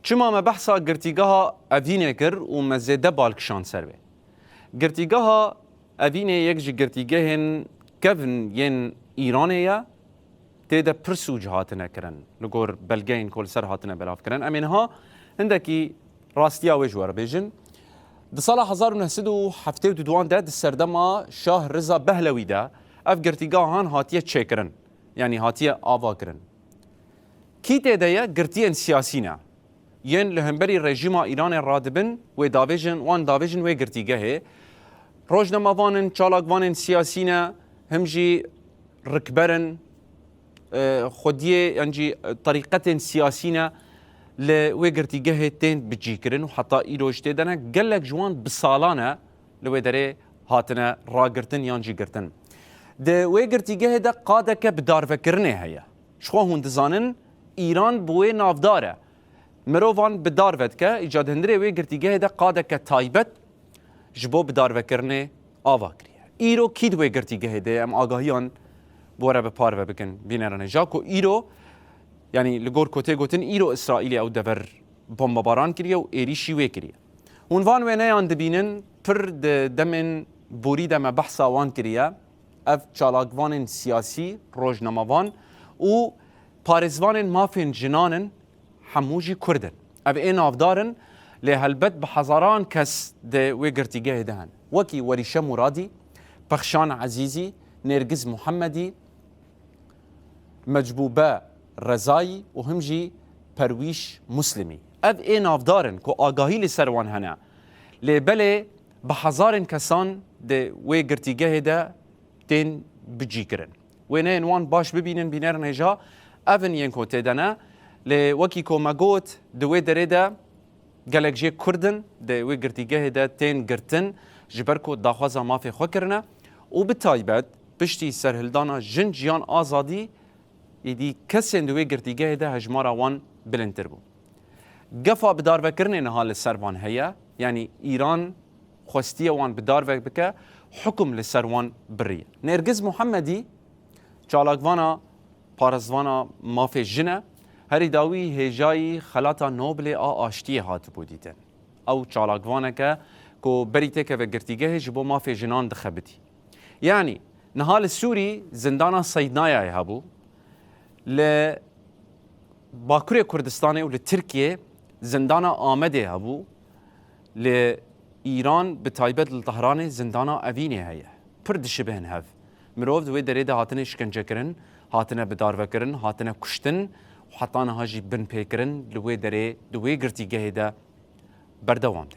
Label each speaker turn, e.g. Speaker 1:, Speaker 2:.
Speaker 1: چما ما بحثا گرتیگاها اوینه کر و مزیده بالکشان سر به. گرتیگاها اوینه یک جی گرتیگاهن کفن ین ایرانه یا تیدا پرسوج هاتنه کرن لگور بلگین کل سر هاتنه بلاف کرن امینها هندکی راستیا وجوار بیجن د سال 1972 ده سردما شاه رضا بهلوی ده اف گرتیگاهان هاتیه چکرن یعنی هاتیه آوا کرن کی تیدا گرتیان سیاسی نه ين لهمبري رژیم ایران رادبن و داویجن وان داویجن و گرتیگه روزنامه وانن چالاک وانن سیاسینا همجی رکبرن خودیه یعنی طریقت سیاسینا لو گرتیگه تین بجیکرن و حتی ایروش تدنا گلک جوان بسالانه لو داره هاتنا راگرتن یانجی گرتن ده و گرتیگه ده قاده که بدار فکرنه هیا شخو هندزانن ایران بوی نافداره مروان بدار ود که ایجاد هندره وی گرتیگه ده قاده که تایبت جبو بدار وکرنه آوا کریه ایرو کید وی گرتیگه ده ام آگاهیان بوره به پار و بکن بینرانه جاکو ایرو یعنی لگور کته گوتن ایرو اسرائیلی او دور بمباران کریه و ایریشی وی کریه عنوان و نیان دبینن پر دمن بوری دم بحثا وان کریه اف چالاگوان سیاسی روزنامه‌وان و پارزوان مافین جنانن حموجي كردن أب إيه نافدارن لهالبت بحزاران كس ده ويقرتيجاه دهن وكي وريشة مرادي بخشان عزيزي نرجس محمدي مجبوبة رزاي وهمجي پرويش مسلمي أب إيه نافدارن كو آگاهي لسروان هنا لبلي بحزارن كسان ده ويقرتيجاه ده تين بجيكرن وينين وان باش ببينن بينرن هجا أفن ينكو تدنا لوکی کومگوت دوی درده گلک جه کردن دوی گرتیگه ده تین گرتن جبرکو داخوازا مافی خو کرنه و به تایبت پشتی سرهلدانا جن جیان آزادی ایدی کسین دوی گرتیگه ده هجمارا وان بلندتر بو گفا بدار وکرنه نهال سروان هیا یعنی ایران خواستی وان بدار وکبکه حکم لسروان بریه نرگس محمدی چالاکوانا پارزوانا مافی جنه هری داوی هجای خلاطا نوبل آشتی هات بودیدن او چالاگوانه که کو بریته که و گرتیگه جبو ما فی جنان دخبتی یعنی نهال سوری زندانا سیدنای هبو ل باکوری کردستان و لترکیه زندانا آمده هبو ل ایران به تایبت لطهران زندانا اوینه هیه پر دشبهن هف مروف دوی دریده هاتنه شکنجه کرن هاتنه بدار وکرن هاتنه کشتن حتى أنا هاجي بن بيكرن لوي دري دوي قرتي جهدا بردوام